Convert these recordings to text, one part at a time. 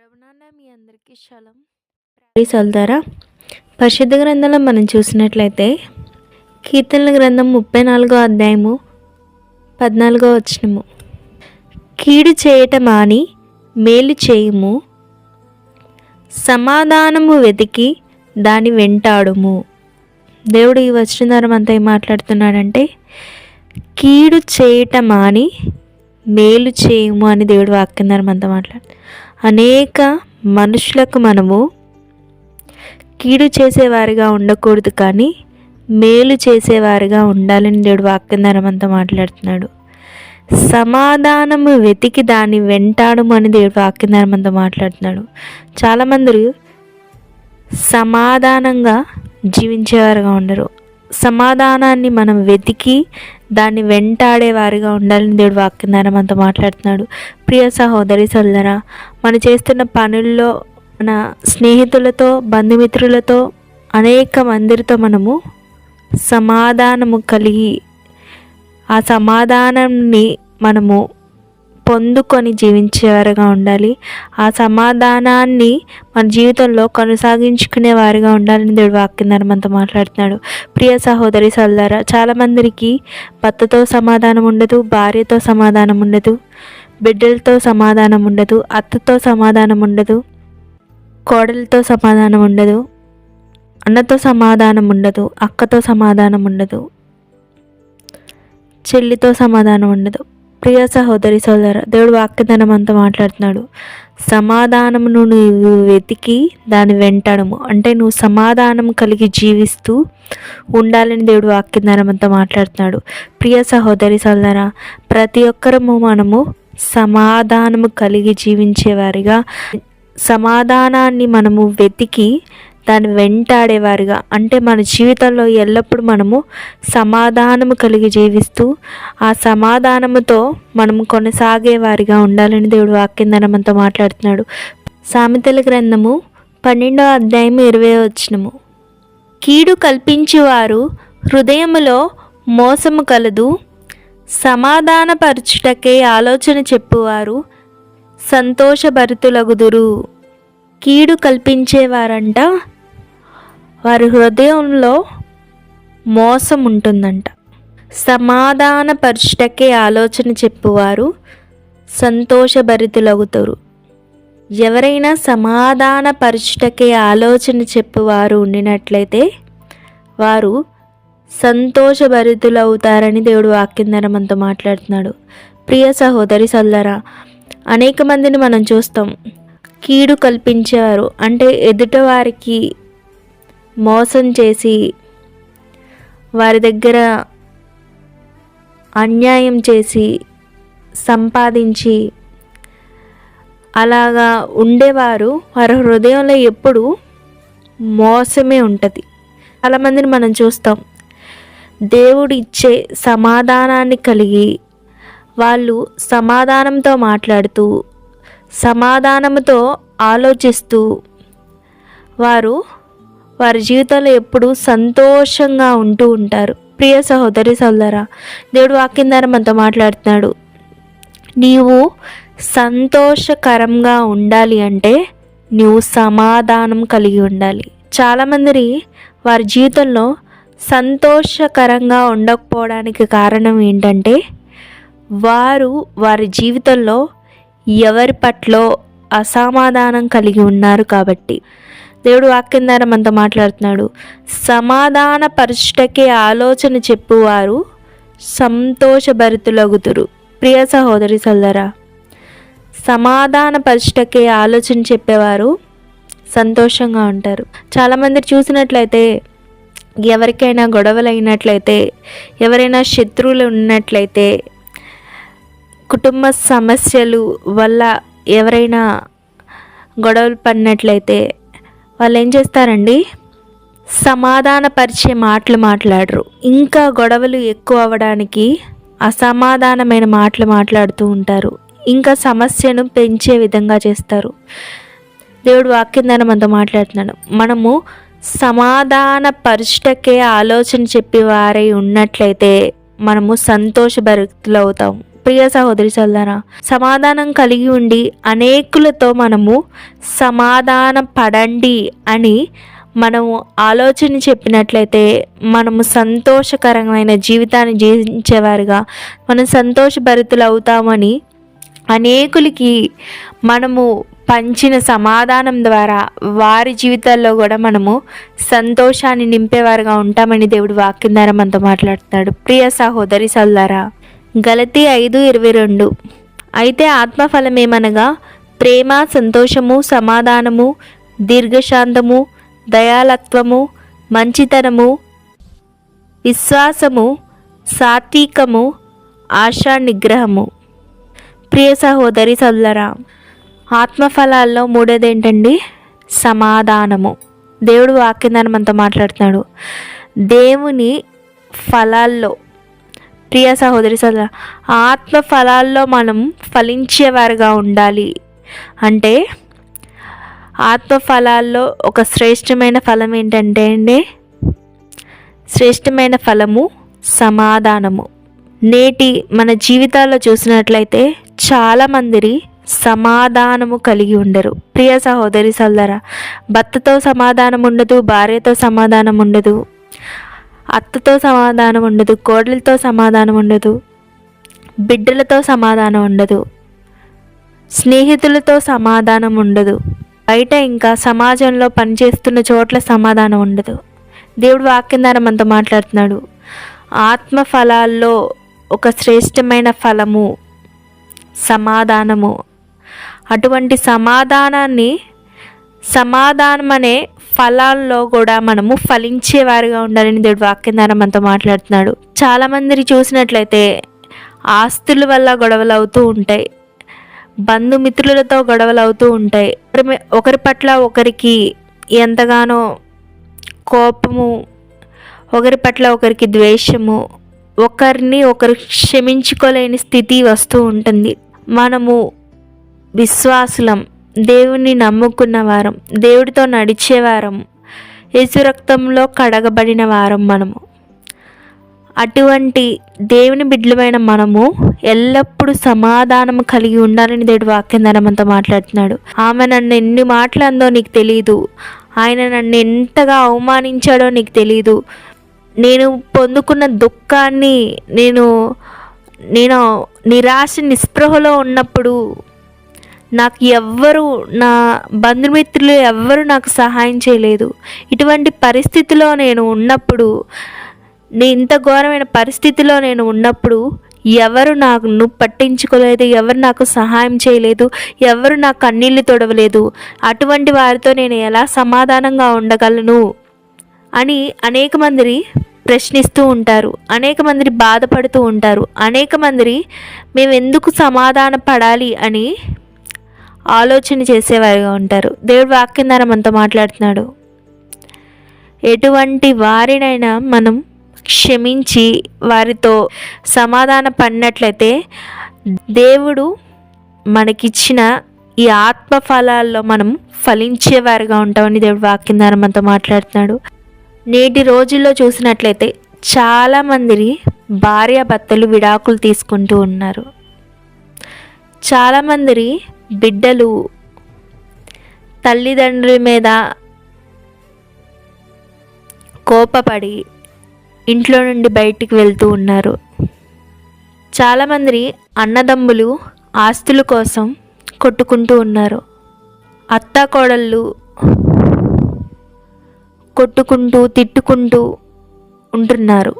ప్రభునాన్న మీ అందరికీ షలం. ద్వారా పరిశుద్ధ గ్రంథంలో మనం చూసినట్లయితే కీర్తనల గ్రంథం 34వ అధ్యాయము 14వ వచనము, కీడు చేయట మాని మేలు చేయుము, సమాధానము వెతికి దాని వెంటాడుము. దేవుడు ఈ వచనం ద్వారా అంతా ఏం మాట్లాడుతున్నాడంటే, కీడు చేయట మాని మేలు చేయుము అని దేవుడు వాక్యం ద్వారా మనతో మాట్లాడు. అనేక మనుషులకు మనము కీడు చేసేవారిగా ఉండకూడదు, కానీ మేలు చేసేవారిగా ఉండాలని దేవుడు వాక్యం ద్వారా మనతో మాట్లాడుతున్నాడు. సమాధానము వెతికి దాన్ని వెంటాడము అని దేవుడు వాక్యం ద్వారా మనతో మాట్లాడుతున్నాడు. చాలామంది సమాధానంగా జీవించేవారుగా ఉండరు. సమాధానాన్ని మనం వెతికి దాన్ని వెంటాడేవారిగా ఉండాలని దేవుడు వాక్యం ద్వారా మనతో మాట్లాడుతున్నాడు. ప్రియ సహోదరి సోదరా, మనం చేస్తున్న పనుల్లో, మన స్నేహితులతో, బంధుమిత్రులతో, అనేక మందితో మనము సమాధానము కలిగి ఆ సమాధానాన్ని మనము పొందుకొని జీవించేవారుగా ఉండాలి. ఆ సమాధానాన్ని మన జీవితంలో కొనసాగించుకునే వారిగా ఉండాలని దేవుడు వాక్యం ద్వారా మనతో మాట్లాడుతున్నాడు. ప్రియ సహోదరి సోదరా, చాలామందికి భర్తతో సమాధానం ఉండదు, భార్యతో సమాధానం ఉండదు, బిడ్డలతో సమాధానం ఉండదు, అత్తతో సమాధానం ఉండదు, కోడలతో సమాధానం ఉండదు, అన్నతో సమాధానం ఉండదు, అక్కతో సమాధానం ఉండదు, చెల్లితో సమాధానం ఉండదు. ప్రియ సహోదరి సోదర, దేవుడు వాక్యధనం అంతా మాట్లాడుతున్నాడు. సమాధానమును నువ్వు వెతికి దాని వెంటాడము అంటే నువ్వు సమాధానం కలిగి జీవిస్తూ ఉండాలని దేవుడు వాక్యధనం అంతా మాట్లాడుతున్నాడు. ప్రియ సహోదరి సోదర, ప్రతి ఒక్కరము మనము సమాధానము కలిగి జీవించేవారిగా, సమాధానాన్ని మనము వెతికి దాన్ని వెంటాడేవారిగా, అంటే మన జీవితంలో ఎల్లప్పుడూ మనము సమాధానము కలిగి జీవిస్తూ ఆ సమాధానముతో మనము కొనసాగేవారిగా ఉండాలని దేవుడు వాక్యం ద్వారా మనతో మాట్లాడుతున్నాడు. సామెతల గ్రంథము 12వ అధ్యాయము 20వ వచనము, కీడు కల్పించువారు హృదయములో మోసము కలదు, సమాధానపరచుటకే ఆలోచన చెప్పువారు సంతోషభరితులగుదురు. కీడు కల్పించేవారంట వారి హృదయంలో మోసం ఉంటుందంట. సమాధానపరచుటకే ఆలోచన చెప్పువారు సంతోషభరితులగుతారు. ఎవరైనా సమాధానపరచుటకే ఆలోచన చెప్పువారు ఉండినట్లయితే వారు సంతోషభరితులవుతారని దేవుడు వాక్యం ద్వారా మనతో మాట్లాడుతున్నాడు. ప్రియ సహోదరి సోదరా, అనేక మందిని మనం చూస్తాం. కీడు కల్పించేవారు అంటే ఎదుటివారికి మోసం చేసి, వారి దగ్గర అన్యాయం చేసి, సంపాదించి అలాగా ఉండేవారు. వారి హృదయంలో ఎప్పుడు మోసమే ఉంటుంది. చాలామందిని మనం చూస్తాం. దేవుడు ఇచ్చే సమాధానాన్ని కలిగి వాళ్ళు సమాధానంతో మాట్లాడుతూ, సమాధానంతో ఆలోచిస్తూ వారి జీవితంలో ఎప్పుడు సంతోషంగా ఉంటూ ఉంటారు. ప్రియ సహోదరి సోదరా, దేవుడు వాక్యం ద్వారా మనతో మాట్లాడుతున్నాడు. నీవు సంతోషకరంగా ఉండాలి అంటే నీవు సమాధానం కలిగి ఉండాలి. చాలామంది వారి జీవితంలో సంతోషకరంగా ఉండకపోవడానికి కారణం ఏంటంటే వారి జీవితంలో ఎవరి పట్ల అసమాధానం కలిగి ఉన్నారు కాబట్టి. దేవుడు వాక్యం ద్వారా మనతో మాట్లాడుతున్నాడు. సమాధానపరచుటకే ఆలోచన చెప్పువారు సంతోషభరితులగుదురు. ప్రియ సహోదరి సోదరా, సమాధానపరచుటకే ఆలోచన చెప్పేవారు సంతోషంగా ఉంటారు. చాలామంది చూసినట్లయితే ఎవరికైనా గొడవలు అయినట్లయితే, ఎవరైనా శత్రువులు ఉన్నట్లయితే, కుటుంబ సమస్యలు వల్ల ఎవరైనా గొడవలు పడినట్లయితే వాళ్ళు ఏం చేస్తారండి, సమాధానపరిచే మాటలు మాట్లాడరు. ఇంకా గొడవలు ఎక్కువ అవ్వడానికి అసమాధానమైన మాటలు మాట్లాడుతూ ఉంటారు. ఇంకా సమస్యను పెంచే విధంగా చేస్తారు. దేవుడు వాక్యం ద్వారా మనతో మాట్లాడుతున్నాడు. మనము సమాధానపరచుటకే ఆలోచన చెప్పి వారై ఉన్నట్లయితే మనము సంతోషభరితులు అవుతాము. ప్రియ సహోదరి సోదరా, సమాధానం కలిగి ఉండి అనేకులతో మనము సమాధాన పడండి అని మనము ఆలోచన చెప్పినట్లయితే మనము సంతోషకరమైన జీవితాన్ని జీవించేవారుగా మనం సంతోషభరితులు అవుతామని, అనేకులకి మనము పంచిన సమాధానం ద్వారా వారి జీవితాల్లో కూడా మనము సంతోషాన్ని నింపేవారుగా ఉంటామని దేవుడు వాక్యం ద్వారా మనతో మాట్లాడుతున్నాడు. ప్రియ సహోదరి సోదరా, గలతీ 5:22 అయితే ఆత్మఫలమేమనగా ప్రేమ, సంతోషము, సమాధానము, దీర్ఘశాంతము, దయాలత్వము, మంచితనము, విశ్వాసము, సాత్వికము, ఆశా నిగ్రహము. ప్రియ సహోదరి సోదరా, ఆత్మఫలాల్లో మూడోది ఏంటండి? సమాధానము. దేవుడు వాక్యం మనతో మాట్లాడుతున్నాడు. దేవుని ఫలాల్లో, ప్రియ సహోదరి సోదరా, ఆత్మ ఫలాల్లో మనం ఫలించేవారుగా ఉండాలి. అంటే ఆత్మ ఫలాల్లో ఒక శ్రేష్టమైన ఫలం ఏంటంటే అండి, శ్రేష్టమైన ఫలము సమాధానము. నేటి మన జీవితాల్లో చూసినట్లయితే చాలామంది సమాధానము కలిగి ఉండరు. ప్రియ సహోదరి సోదరా, భర్తతో సమాధానం ఉండదు, భార్యతో సమాధానం ఉండదు, అత్తతో సమాధానం ఉండదు, కోడలతో సమాధానం ఉండదు, బిడ్డలతో సమాధానం ఉండదు, స్నేహితులతో సమాధానం ఉండదు, బయట ఇంకా సమాజంలో పనిచేస్తున్న చోట్ల సమాధానం ఉండదు. దేవుడు వాక్యం ద్వారా మనతో మాట్లాడుతున్నాడు. ఆత్మ ఫలాల్లో ఒక శ్రేష్టమైన ఫలము సమాధానము. అటువంటి సమాధానం అనే ఫలాల్లో కూడా మనము ఫలించేవారుగా ఉండాలని దేవుడు వాక్యం ద్వారా మనతో మాట్లాడుతున్నాడు. చాలామంది చూసినట్లయితే ఆస్తుల వల్ల గొడవలు అవుతూ ఉంటాయి, బంధుమిత్రులతో గొడవలు అవుతూ ఉంటాయి, ఒకరి పట్ల ఒకరికి ఎంతగానో కోపము, ఒకరి పట్ల ఒకరికి ద్వేషము, ఒకరిని ఒకరు క్షమించుకోలేని స్థితి వస్తూ ఉంటుంది. మనము విశ్వాసులం, దేవుని నమ్ముకున్న వారం, దేవుడితో నడిచేవారం, యేసు రక్తంలో కడగబడిన వారం మనము. అటువంటి దేవుని బిడ్డలమైన మనము ఎల్లప్పుడూ సమాధానం కలిగి ఉండాలని దేవుడు వాక్యం ద్వారా మనతో మాట్లాడుతున్నాడు. ఆమె నన్ను ఎన్ని మాటలు అందో నీకు తెలియదు, ఆయన నన్ను ఎంతగా అవమానించాడో నీకు తెలియదు, నేను పొందుకున్న దుఃఖాన్ని, నేను నిరాశ నిస్పృహలో ఉన్నప్పుడు నాకు నా బంధుమిత్రులు ఎవ్వరూ నాకు సహాయం చేయలేదు. ఇటువంటి పరిస్థితిలో నేను ఉన్నప్పుడు, ఇంత ఘోరమైన పరిస్థితిలో నేను ఉన్నప్పుడు ఎవరు నాకు పట్టించుకోలేదు, ఎవరు నాకు సహాయం చేయలేదు, ఎవరు నా కన్నీళ్లు తొడవలేదు. అటువంటి వారితో నేను ఎలా సమాధానంగా ఉండగలను అని అనేక మంది ప్రశ్నిస్తూ ఉంటారు, అనేక మంది బాధపడుతూ ఉంటారు, అనేక మంది మేము ఎందుకు సమాధాన పడాలి అని ఆలోచన చేసేవారుగా ఉంటారు. దేవుడు వాక్యం ద్వారా మనతో మాట్లాడుతున్నాడు. ఎటువంటి వారినైనా మనం క్షమించి వారితో సమాధాన పడినట్లయితే దేవుడు మనకిచ్చిన ఈ ఆత్మ ఫలాల్లో మనం ఫలించేవారుగా ఉంటామని దేవుడు వాక్యం ద్వారా మనతో మాట్లాడుతున్నాడు. నేటి రోజుల్లో చూసినట్లయితే చాలామంది భార్యాభర్తలు విడాకులు తీసుకుంటూ ఉన్నారు. చాలామంది బిడ్డలు తల్లిదండ్రుల మీద కోపపడి ఇంట్లో నుండి బయటికి వెళ్తూ ఉన్నారు. చాలామంది అన్నదమ్ములు ఆస్తుల కోసం కొట్టుకుంటూ ఉన్నారు. అత్తాకోడళ్ళు కొట్టుకుంటూ తిట్టుకుంటూ ఉంటున్నారు.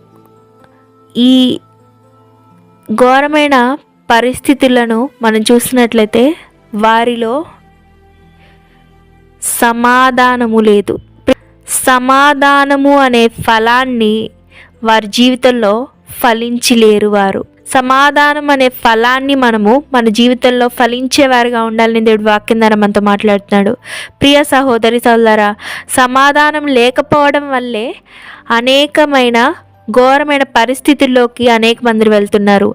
ఈ ఘోరమైన పరిస్థితులను మనం చూసినట్లయితే వారిలో సమాధానము లేదు. సమాధానము అనే ఫలాన్ని వారి జీవితంలో ఫలించలేరు. వారు సమాధానం అనే ఫలాన్ని మనము మన జీవితంలో ఫలించేవారుగా ఉండాలని దేవుడు వాక్యం ద్వారా మనతో మాట్లాడుతున్నాడు. ప్రియ సహోదరి సోదరా, సమాధానం లేకపోవడం వల్లే అనేకమైన ఘోరమైన పరిస్థితుల్లోకి అనేక మంది వెళ్తున్నారు.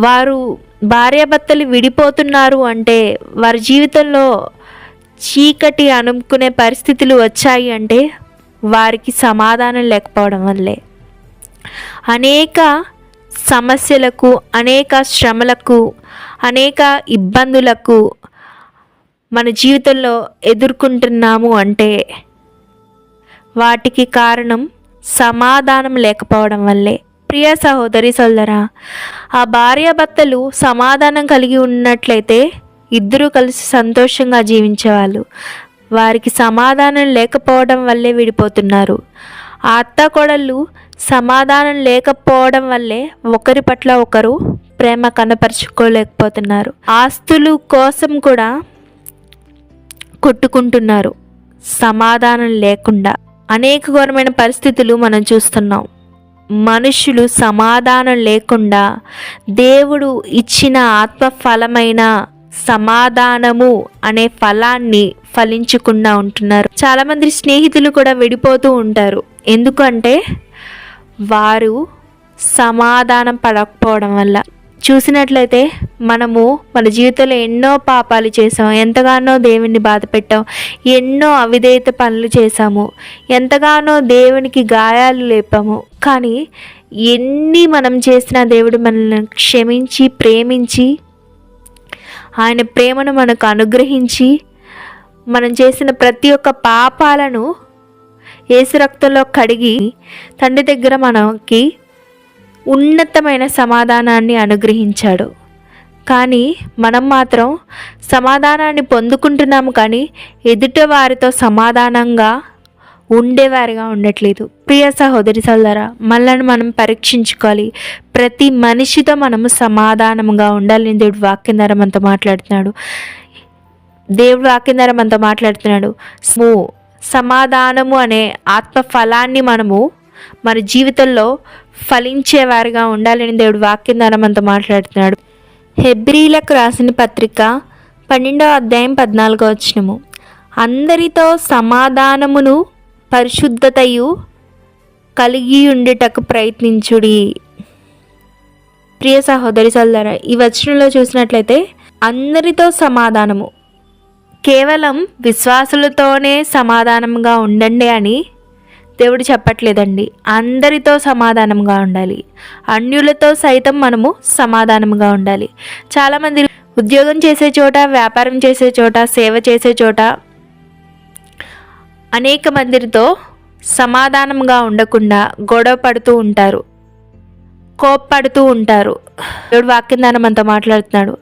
వారు భార్యాభర్తలు విడిపోతున్నారు అంటే, వారి జీవితంలో చీకటి అనుకునే పరిస్థితులు వచ్చాయి అంటే వారికి సమాధానం లేకపోవడం వల్లే. అనేక సమస్యలకు, అనేక శ్రమలకు, అనేక ఇబ్బందులకు మన జీవితంలో ఎదుర్కొంటున్నాము అంటే వాటికి కారణం సమాధానం లేకపోవడం వల్లే. ప్రియ సహోదరి సోదరా, ఆ భార్యాభర్తలు సమాధానం కలిగి ఉన్నట్లయితే ఇద్దరూ కలిసి సంతోషంగా జీవించేవాళ్ళు. వారికి సమాధానం లేకపోవడం వల్లే విడిపోతున్నారు. ఆ అత్తాకోడళ్ళు సమాధానం లేకపోవడం వల్లే ఒకరి పట్ల ఒకరు ప్రేమ కనపరుచుకోలేకపోతున్నారు. ఆస్తులు కోసం కూడా కొట్టుకుంటున్నారు సమాధానం లేకుండా. అనేక ఘోరమైన పరిస్థితులు మనం చూస్తున్నాం. మనుషులు సమాధానం లేకుండా దేవుడు ఇచ్చిన ఆత్మ ఫలమైన సమాధానము అనే ఫలాన్ని ఫలించకుండా ఉంటున్నారు. చాలామంది స్నేహితులు కూడా విడిపోతూ ఉంటారు. ఎందుకంటే వారు సమాధానం పడకపోవడం వల్ల. చూసినట్లయితే మనము మన జీవితంలో ఎన్నో పాపాలు చేసాం, ఎంతగానో దేవుణ్ణి బాధ పెట్టాం, ఎన్నో అవిధేయత పనులు చేశాము, ఎంతగానో దేవునికి గాయాలు లేపాము. కానీ ఎన్ని మనం చేసినా దేవుడు మనల్ని క్షమించి ప్రేమించి ఆయన ప్రేమను మనకు అనుగ్రహించి మనం చేసిన ప్రతి ఒక్క పాపాలను యేసు రక్తంలో కడిగి తండ్రి దగ్గర మనకి ఉన్నతమైన సమాధానాన్ని అనుగ్రహించాడు. కానీ మనం మాత్రం సమాధానాన్ని పొందుకుంటున్నాము, కానీ ఎదుట వారితో సమాధానంగా ఉండేవారిగా ఉండట్లేదు. ప్రియ సహోదరి సోదరా, మనల్ని మనం పరీక్షించుకోవాలి. ప్రతి మనిషితో మనము సమాధానంగా ఉండాలని దేవుడు వాక్యం ద్వారా మనతో మాట్లాడుతున్నాడు. సమాధానము అనే ఆత్మ ఫలాన్ని మనము మన జీవితంలో ఫలించేవారిగా ఉండాలని దేవుడు వాక్యం ద్వారా మనతో మాట్లాడుతున్నాడు. హెబ్రీలకు రాసిన పత్రిక 12వ అధ్యాయం 14వ వచనము, అందరితో సమాధానమును పరిశుద్ధతయు కలిగి ఉండుటకు ప్రయత్నించుడి. ప్రియ సహోదరి సోదరా, ఈ వచనంలో చూసినట్లయితే అందరితో సమాధానము, కేవలం విశ్వాసులతోనే సమాధానంగా ఉండండి అని దేవుడు చెప్పట్లేదండి. అందరితో సమాధానంగా ఉండాలి. అన్యులతో సైతం మనము సమాధానంగా ఉండాలి. చాలామంది ఉద్యోగం చేసే చోట, వ్యాపారం చేసే చోట, సేవ చేసే చోట అనేక మందితో సమాధానంగా ఉండకుండా గొడవ పడుతూ ఉంటారు, కోప్పడుతూ ఉంటారు. దేవుడు వాక్యం ద్వారా మనతో మాట్లాడుతున్నాడు.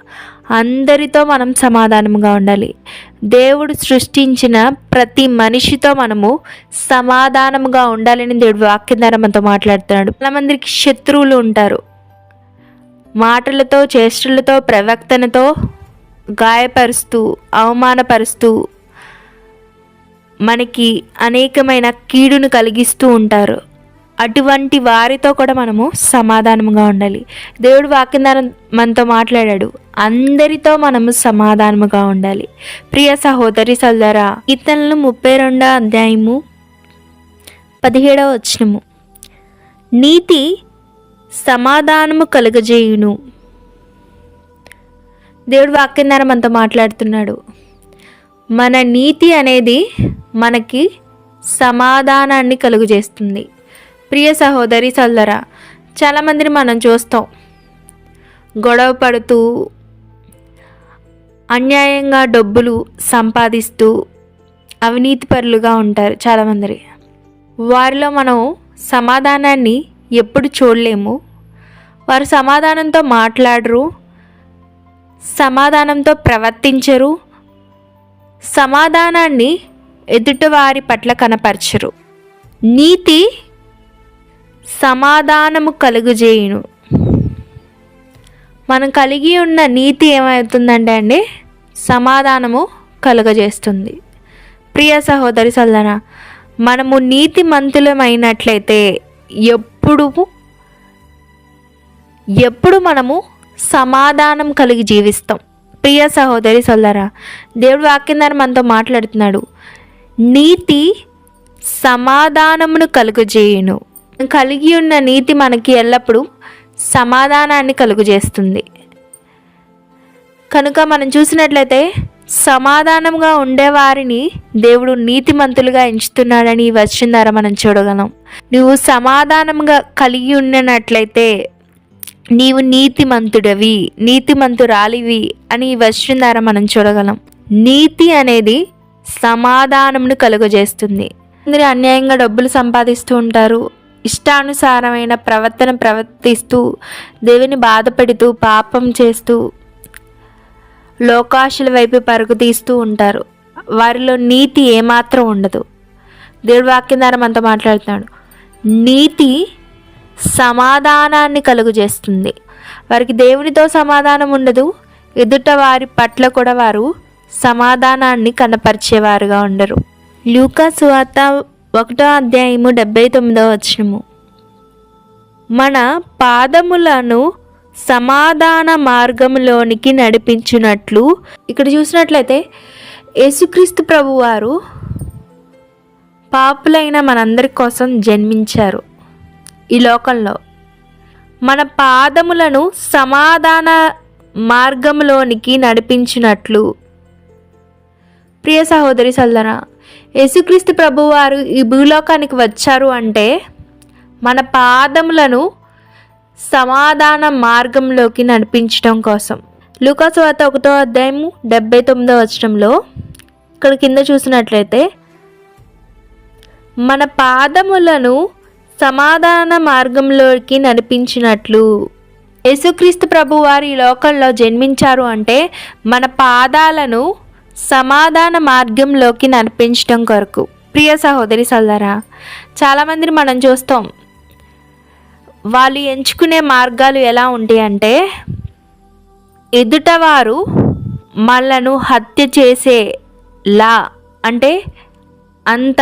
అందరితో మనం సమాధానంగా ఉండాలి. దేవుడు సృష్టించిన ప్రతి మనిషితో మనము సమాధానంగా ఉండాలని దేవుడు వాక్యం ద్వారా మనతో మాట్లాడుతున్నాడు. చాలామందికి శత్రువులు ఉంటారు. మాటలతో, చేష్టలతో, ప్రవర్తనతో గాయపరుస్తూ, అవమానపరుస్తూ మనకి అనేకమైన కీడును కలిగిస్తూ ఉంటారు. అటువంటి వారితో కూడా మనము సమాధానంగా ఉండాలి. దేవుడు వాక్యం ద్వారా మనతో మాట్లాడాడు. అందరితో మనము సమాధానముగా ఉండాలి. ప్రియ సహోదరి సోదరా, కీర్తనలు 32వ అధ్యాయము 17వ వచనము, నీతి సమాధానము కలుగజేయును. దేవుడు వాక్యం ద్వారా మనతో మాట్లాడుతున్నాడు. మన నీతి అనేది మనకి సమాధానాన్ని కలుగజేస్తుంది. ప్రియ సహోదరి సోదరా, చాలామందిని మనం చూస్తాం గొడవ పడుతూ, అన్యాయంగా డబ్బులు సంపాదిస్తూ అవినీతిపరులుగా ఉంటారు చాలామంది. వారిలో మనం సమాధానాన్ని ఎప్పుడు చూడలేము. వారు సమాధానంతో మాట్లాడరు, సమాధానంతో ప్రవర్తించరు, సమాధానాన్ని ఎదుటివారి పట్ల కనపరచరు. నీతి సమాధానము కలుగజేయును. మనం కలిగి ఉన్న నీతి ఏమవుతుందంటే అండి, సమాధానము కలుగజేస్తుంది. ప్రియ సహోదరి సోదరా, మనము నీతిమంతులమైనట్లయితే ఎప్పుడు మనము సమాధానం కలిగి జీవిస్తాం. ప్రియ సహోదరి సోదరా, దేవుడు వాక్యం ద్వారా మనతో మాట్లాడుతున్నాడు. నీతి సమాధానమును కలుగజేయును. కలిగి ఉన్న నీతి మనకి ఎల్లప్పుడూ సమాధానాన్ని కలుగజేస్తుంది. కనుక మనం చూసినట్లయితే సమాధానంగా ఉండేవారిని దేవుడు నీతిమంతులుగా ఎంచుతున్నాడని ఈ వచనం ద్వారా మనం చూడగలం. నువ్వు సమాధానంగా కలిగి ఉన్నట్లయితే నీవు నీతిమంతుడవి, నీతిమంతురాలివి అని ఈ వచనం ద్వారా మనం చూడగలం. నీతి అనేది సమాధానమును కలుగజేస్తుంది. అందరూ అన్యాయంగా డబ్బులు సంపాదిస్తూ ఉంటారు, ఇష్టానుసారమైన ప్రవర్తిస్తూ దేవుని బాధపెడుతూ పాపం చేస్తూ లోకాశల వైపు పరుగు తీస్తూ ఉంటారు. వారిలో నీతి ఏమాత్రం ఉండదు. దేవుడి వాక్యం ద్వారా మనతో మాట్లాడుతున్నాడు. నీతి సమాధానాన్ని కలుగజేస్తుంది. వారికి దేవునితో సమాధానం ఉండదు, ఎదుట వారి పట్ల కూడా వారు సమాధానాన్ని కనపరిచేవారుగా ఉండరు. లూకా సువార్త 1వ అధ్యాయము 79వ వచనము. మన పాదములను సమాధాన మార్గంలోనికి నడిపించినట్లు. ఇక్కడ చూసినట్లయితే యేసుక్రీస్తు ప్రభువారు పాపులైన మనందరి కోసం జన్మించారు ఈ లోకంలో. మన పాదములను సమాధాన మార్గంలోనికి నడిపించినట్లు. ప్రియ సహోదరి సోదరా, యేసుక్రీస్తు ప్రభువారు ఈ భూలోకానికి వచ్చారు అంటే మన పాదములను సమాధాన మార్గంలోకి నడిపించడం కోసం. లూకా సువార్త 1వ అధ్యాయము 79వ వచనంలో ఇక్కడ కింద చూసినట్లయితే మన పాదములను సమాధాన మార్గంలోకి నడిపించినట్లు. యేసుక్రీస్తు ప్రభువారు ఈ లోకంలో జన్మించారు అంటే మన పాదాలను సమాధాన మార్గంలోకి నడిపించడం కొరకు. ప్రియ సహోదరి సోదరా, చాలామందిని మనం చూస్తాం, వాళ్ళు ఎంచుకునే మార్గాలు ఎలా ఉంటాయి అంటే ఎదుటవారు మనలను హత్య చేసేలా, అంటే అంత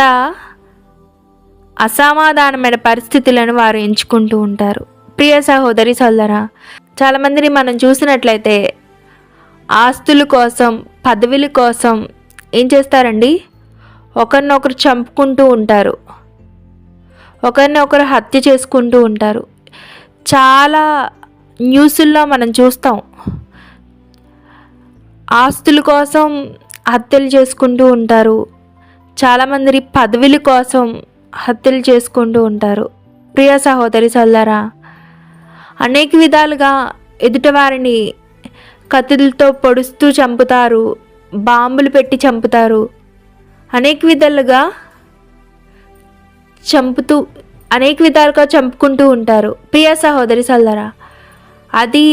అసమాధానమైన పరిస్థితులను వారు ఎంచుకుంటూ ఉంటారు. ప్రియ సహోదరి సోదరా, చాలామందిని మనం చూసినట్లయితే ఆస్తుల కోసం, పదవుల కోసం ఏం చేస్తారండి, ఒకరినొకరు చంపుకుంటూ ఉంటారు, ఒకరినొకరు హత్య చేసుకుంటూ ఉంటారు. చాలా న్యూస్ల్లో మనం చూస్తాం, ఆస్తుల కోసం హత్యలు చేసుకుంటూ ఉంటారు, చాలామంది పదవుల కోసం హత్యలు చేసుకుంటూ ఉంటారు. ప్రియ సహోదరి సోదరా, అనేక విధాలుగా ఎదుటివారిని కత్తులతో పొడుస్తూ చంపుతారు, బాంబులు పెట్టి చంపుతారు, అనేక విధాలుగా చంపుకుంటూ ఉంటారు. ప్రియ సహోదరి సోదరా, అది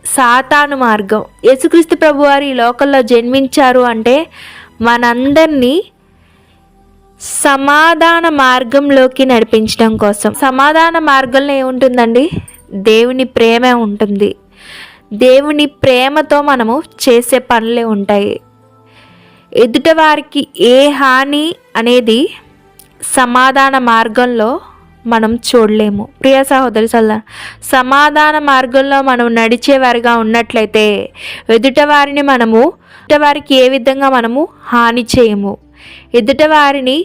సాతాను మార్గం. యేసుక్రీస్తు ప్రభువారు ఈ లోకంలో జన్మించారు అంటే మనందరినీ సమాధాన మార్గంలోకి నడిపించడం కోసం. సమాధాన మార్గంలో ఏముంటుందండి, దేవుని ప్రేమే ఉంటుంది. దేవుని ప్రేమతో మనము చేసే పనులే ఉంటాయి. ఎదుటివారికి ఏ హాని అనేది సమాధాన మార్గంలో మనం చూడలేము. ప్రియ సహోదరి సోదరా, సమాధాన మార్గంలో మనం నడిచేవారిగా ఉన్నట్లయితే ఎదుటివారికి ఏ విధంగా మనము హాని చేయము, ఎదుటివారిని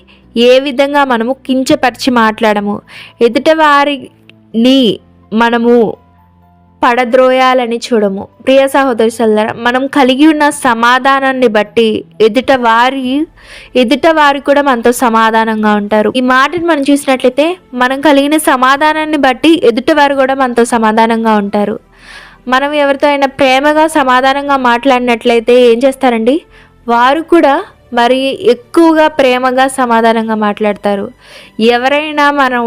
ఏ విధంగా మనము కించపరిచి మాట్లాడము, ఎదుటివారిని మనము పడద్రోయాలని చూడము. ప్రియ సహోదరి సోదరా, మనం కలిగి ఉన్న సమాధానాన్ని బట్టి ఎదుటవారు కూడా మనతో సమాధానంగా ఉంటారు. ఈ మాటను మనం చూసినట్లయితే మనం కలిగిన సమాధానాన్ని బట్టి ఎదుటివారు కూడా మనతో సమాధానంగా ఉంటారు. మనం ఎవరితో అయినా ప్రేమగా సమాధానంగా మాట్లాడినట్లయితే ఏం చేస్తారండి, వారు కూడా మరి ఎక్కువగా ప్రేమగా సమాధానంగా మాట్లాడతారు. ఎవరైనా మనం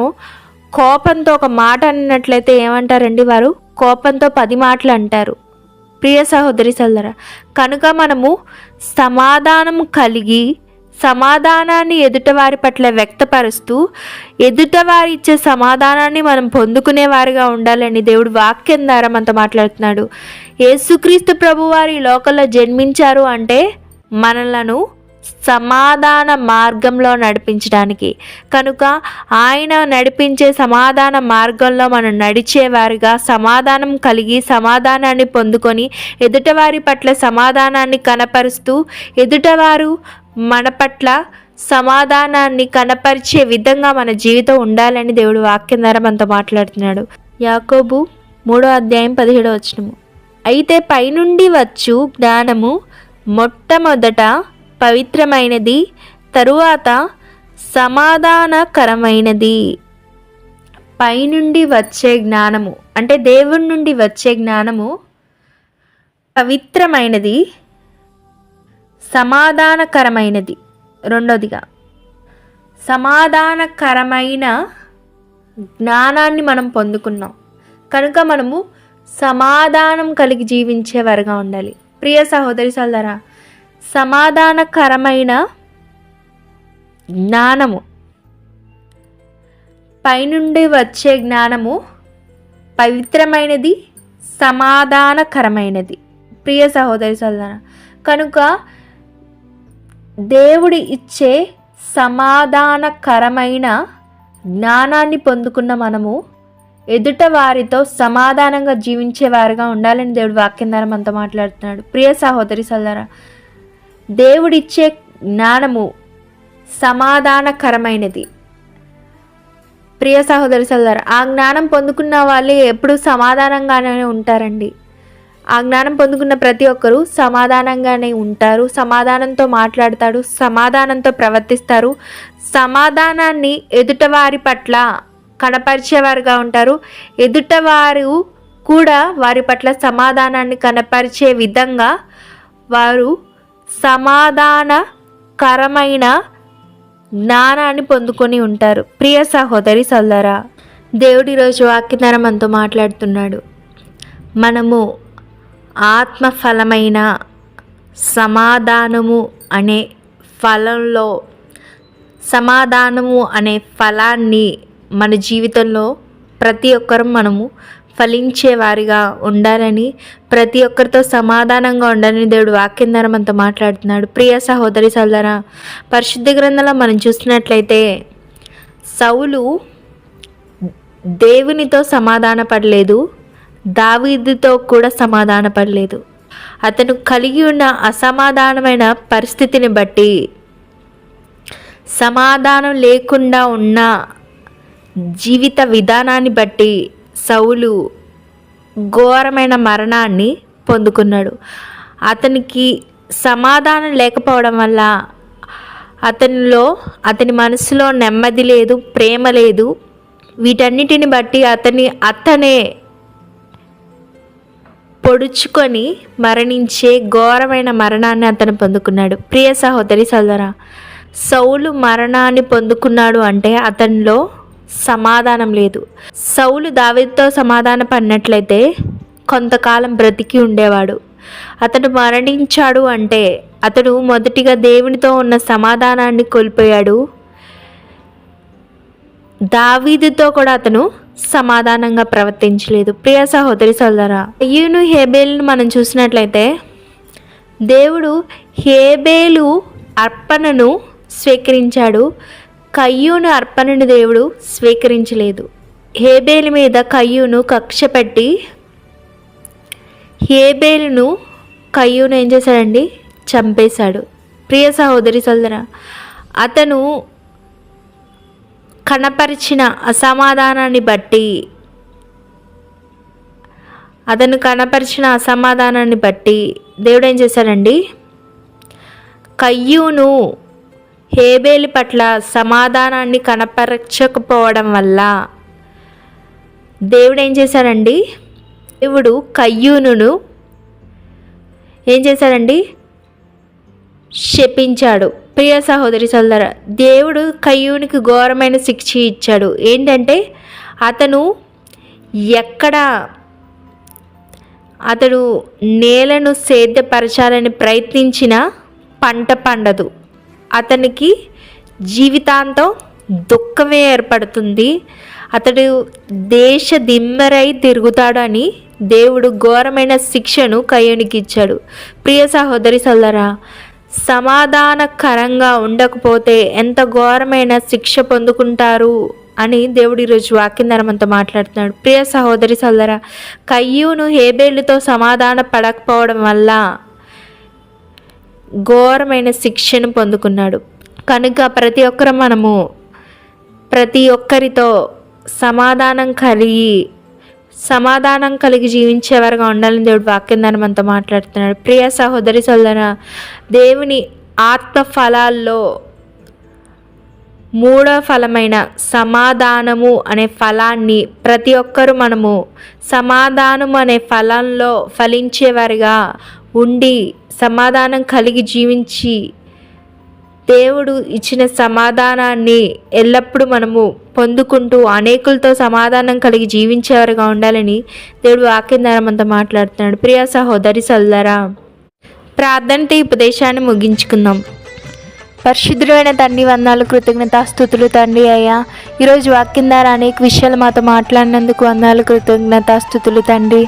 కోపంతో ఒక మాట అన్నట్లయితే ఏమంటారండి, వారు కోపంతో 10 మాటలు అంటారు. ప్రియ సహోదరి సోదరా, కనుక మనము సమాధానం కలిగి సమాధానాన్ని ఎదుటవారి పట్ల వ్యక్తపరుస్తూ ఎదుటవారి ఇచ్చే సమాధానాన్ని మనం పొందుకునేవారిగా ఉండాలని దేవుడు వాక్యం ద్వారా మనతో మాట్లాడుతున్నాడు. యేసుక్రీస్తు ప్రభువారు ఈ లోకంలో జన్మించారు అంటే మనలను సమాధాన మార్గంలో నడిపించడానికి. కనుక ఆయన నడిపించే సమాధాన మార్గంలో మనం నడిచేవారిగా సమాధానం కలిగి సమాధానాన్ని పొందుకొని ఎదుటవారి పట్ల సమాధానాన్ని కనపరుస్తూ ఎదుటవారు మన పట్ల సమాధానాన్ని కనపరిచే విధంగా మన జీవితం ఉండాలని దేవుడు వాక్యం ద్వారా మనతో మాట్లాడుతున్నాడు. యాకోబు 3వ అధ్యాయం 17వ వచనము. అయితే పైనుండి వచ్చు జ్ఞానము మొట్టమొదట పవిత్రమైనది, తరువాత సమాధానకరమైనది. పైనుండి వచ్చే జ్ఞానము అంటే దేవుడి నుండి వచ్చే జ్ఞానము పవిత్రమైనది, సమాధానకరమైనది. రెండోదిగా సమాధానకరమైన జ్ఞానాన్ని మనం పొందుకున్నాం కనుక మనము సమాధానం కలిగి జీవించేవారుగా ఉండాలి. ప్రియ సహోదరి సోదరా, సమాధానకరమైన జ్ఞానము, పైనుండి వచ్చే జ్ఞానము పవిత్రమైనది, సమాధానకరమైనది. ప్రియ సహోదరి సోదరా, కనుక దేవుడు ఇచ్చే సమాధానకరమైన జ్ఞానాన్ని పొందుకున్న మనము ఎదుట వారితో సమాధానంగా జీవించేవారుగా ఉండాలని దేవుడు వాక్యం ద్వారా మనతో మాట్లాడుతున్నాడు. ప్రియ సహోదరి సోదరా, దేవుడిచ్చే జ్ఞానము సమాధానకరమైనది. ప్రియ సహోదరి సోదరా, ఆ జ్ఞానం పొందుకున్న వాళ్ళు ఎప్పుడూ సమాధానంగానే ఉంటారండి. ఆ జ్ఞానం పొందుకున్న ప్రతి ఒక్కరూ సమాధానంగానే ఉంటారు, సమాధానంతో మాట్లాడతారు, సమాధానంతో ప్రవర్తిస్తారు, సమాధానాన్ని ఎదుటవారి పట్ల కనపరిచేవారుగా ఉంటారు. ఎదుటవారు కూడా వారి పట్ల సమాధానాన్ని కనపరిచే విధంగా వారు సమాధానకరమైన జ్ఞానాన్ని పొందుకొని ఉంటారు. ప్రియ సహోదరి సోదరా, దేవుడు ఈరోజు వాక్యం ద్వారా మనతో మాట్లాడుతున్నాడు. మనము ఆత్మఫలమైన సమాధానము అనే ఫలంలో సమాధానము అనే ఫలాన్ని మన జీవితంలో ప్రతి ఒక్కరూ మనము ఫలించేవారిగా ఉండాలని, ప్రతి ఒక్కరితో సమాధానంగా ఉండాలని దేవుడు వాక్యం ద్వారా మనతో మాట్లాడుతున్నాడు. ప్రియ సహోదరి సోదరా, పరిశుద్ధ గ్రంథంలో మనం చూసినట్లయితే సౌలు దేవునితో సమాధాన పడలేదు, దావీదుతో కూడా సమాధాన పడలేదు. అతను కలిగి ఉన్న అసమాధానమైన పరిస్థితిని బట్టి, సమాధానం లేకుండా ఉన్న జీవిత విధానాన్ని బట్టి సౌలు ఘోరమైన మరణాన్ని పొందుకున్నాడు. అతనికి సమాధానం లేకపోవడం వల్ల అతని మనసులో నెమ్మది లేదు, ప్రేమ లేదు. వీటన్నిటిని బట్టి అతనే పొడుచుకొని మరణించే ఘోరమైన మరణాన్ని అతను పొందుకున్నాడు. ప్రియ సహోదరి సోదరా, సౌలు మరణాన్ని పొందుకున్నాడు అంటే అతనిలో సమాధానం లేదు. సౌలు దావీదుతో సమాధాన పడినట్లయితే కొంతకాలం బ్రతికి ఉండేవాడు. అతడు మరణించాడు అంటే అతడు మొదటిగా దేవునితో ఉన్న సమాధానాన్ని కోల్పోయాడు. దావీదుతో కూడా అతను సమాధానంగా ప్రవర్తించలేదు. ప్రియ సహోదరి సోదరా, కయ్యూను హేబేలును మనం చూసినట్లయితే దేవుడు హేబేలు అర్పణను స్వీకరించాడు, కయ్యూను అర్పణను దేవుడు స్వీకరించలేదు. హేబేలు మీద కయ్యూను కక్ష పెట్టి కయ్యూను ఏం చేశాడండి? చంపేశాడు. ప్రియ సహోదరి సోదరా, అతను కనపరిచిన అసమాధానాన్ని బట్టి దేవుడు ఏం చేశాడండి? కయ్యూను హేబేలు పట్ల సమాధానాన్ని కనపరచకపోవడం వల్ల దేవుడు ఏం చేశాడండి? దేవుడు కయ్యూనును ఏం చేశాడండి? శపించాడు. ప్రియ సహోదరి సోదరా, దేవుడు కయ్యూనికి ఘోరమైన శిక్ష ఇచ్చాడు. ఏంటంటే అతడు నేలను సేద్యపరచాలని ప్రయత్నించిన పంట పండదు. అతనికి జీవితాంతం దుఃఖమే ఏర్పడుతుంది. అతడు దేశ దిమ్మరై తిరుగుతాడు అని దేవుడు ఘోరమైన శిక్షను కయ్యూనికి ఇచ్చాడు. ప్రియ సహోదరి సోదరా, సమాధానకరంగా ఉండకపోతే ఎంత ఘోరమైన శిక్ష పొందుకుంటారు అని దేవుడు ఈరోజు వాక్యం ద్వారా మనతో మాట్లాడుతున్నాడు. ప్రియ సహోదరి సోదరా, కయ్యూను హేబేలుతో సమాధాన పడకపోవడం వల్ల ఘోరమైన శిక్షను పొందుకున్నాడు. కనుక ప్రతి ఒక్కరితో సమాధానం కలిగి జీవించేవారుగా ఉండాలని దేవుడు వాక్యం ద్వారా మనతో మాట్లాడుతున్నాడు. ప్రియ సహోదరి సోదరా, దేవుని ఆత్మ ఫలాల్లో మూడో ఫలమైన సమాధానము అనే ఫలాన్ని ప్రతి ఒక్కరూ మనము సమాధానము అనే ఫలంలో ఫలించేవారిగా ఉండి సమాధానం కలిగి జీవించి దేవుడు ఇచ్చిన సమాధానాన్ని ఎల్లప్పుడూ మనము పొందుకుంటూ అనేకులతో సమాధానం కలిగి జీవించేవారుగా ఉండాలని దేవుడు వాక్యం ద్వారా మనతో మాట్లాడుతున్నాడు. ప్రియ సహోదరి సోదరా, ప్రార్థనతో ఈ ఉపదేశాన్ని ముగించుకుందాం. పరిశుద్ధుడైన తండ్రి, వందనాలు, కృతజ్ఞతాస్తుతులు తండ్రి. అయ్యా, ఈరోజు వాక్యం ద్వారా అనేక విషయాలు మాతో మాట్లాడినందుకు వందనాలు, కృతజ్ఞతాస్తుతులు తండ్రి.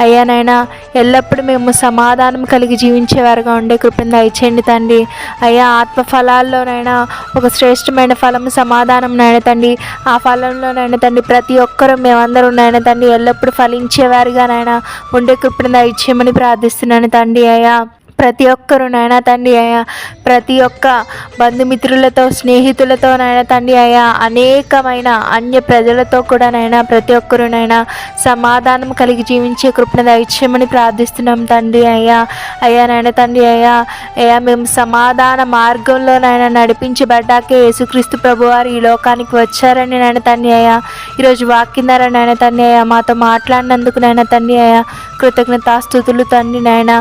అయ్యా నాయనా, ఎల్లప్పుడూ మేము సమాధానం కలిగి జీవించేవారుగా ఉండే కృపను దయచేయండి తండ్రి. అయ్యా, ఆత్మ ఫలాల్లోనైనా ఒక శ్రేష్టమైన ఫలము సమాధానం నాయన తండ్రి. ఆ ఫలంలోనైనా తండ్రి ప్రతి ఒక్కరూ మేమందరూ నాయన తండ్రి ఎల్లప్పుడూ ఫలించేవారుగా నాయన ఉండే కృపను దయచేయమని ప్రార్థిస్తున్నాను తండ్రి. అయ్యా, ప్రతి ఒక్కరు నాయన తండ్రి అయ్యా, ప్రతి ఒక్క బంధుమిత్రులతో స్నేహితులతో నాయన తండ్రి అయ్యా, అనేకమైన అన్య ప్రజలతో కూడా నాయన ప్రతి ఒక్కరు నాయన సమాధానం కలిగి జీవించే కృపను దయచేయమని ప్రార్థిస్తున్నాం తండ్రి. అయ్యా అయ్యా నాయన తండ్రి అయ్యా అయ్యా మేము సమాధాన మార్గంలో నాయన నడిపించబడ్డాకే యేసుక్రీస్తు ప్రభువారు ఈ లోకానికి వచ్చారని నాయన తండ్రి అయ్యా, ఈరోజు వాక్యం ద్వారా నాయన తండ్రి అయ్యా మాతో మాట్లాడినందుకు నాయన తండ్రి అయ్యా కృతజ్ఞతాస్తుతులు తండ్రి. నాయన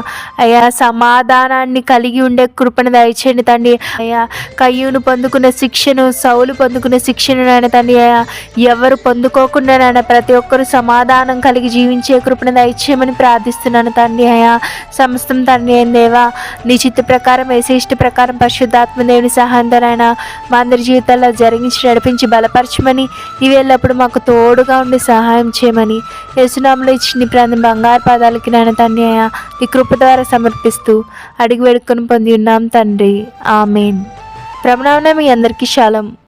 అయ్యా, సమాధానాన్ని కలిగి ఉండే కృపను దయచేయండి తండ్రి. అయ్యా, కయ్యూను పొందుకున్న శిక్షను, సౌలు పొందుకున్న శిక్షను నాయన తండ్రి అయ్యా ఎవరు పొందుకోకుండా నాయన ప్రతి ఒక్కరు సమాధానం కలిగి జీవించే కృపను దయచేయమని ప్రార్థిస్తున్నాను తండ్రి. అయ్యా, సమస్తం తండ్రి అయిన దేవా, నీ చిత్త ప్రకారం ఇష్ట ప్రకారం పరిశుద్ధాత్మ దేవుని సహాయంతో నాయన మా అందరి జీవితాల్లో జరిగించి నడిపించి బలపరచమని, ఇవి ఎల్లప్పుడు మాకు తోడుగా ఉండి సహాయం చేయమని యేసునామములో ఇచ్చిన ప్రార్థన బంగారు పాదాలకి నాయన తండ్రి అయ్యా ఈ కృప ద్వారా సమర్పిస్తూ అడిగి వేడుకొని పొంది ఉన్నాం తండ్రి. ఆమేన్. ప్రభునామమున మీ అందరికీ షాలోమ్.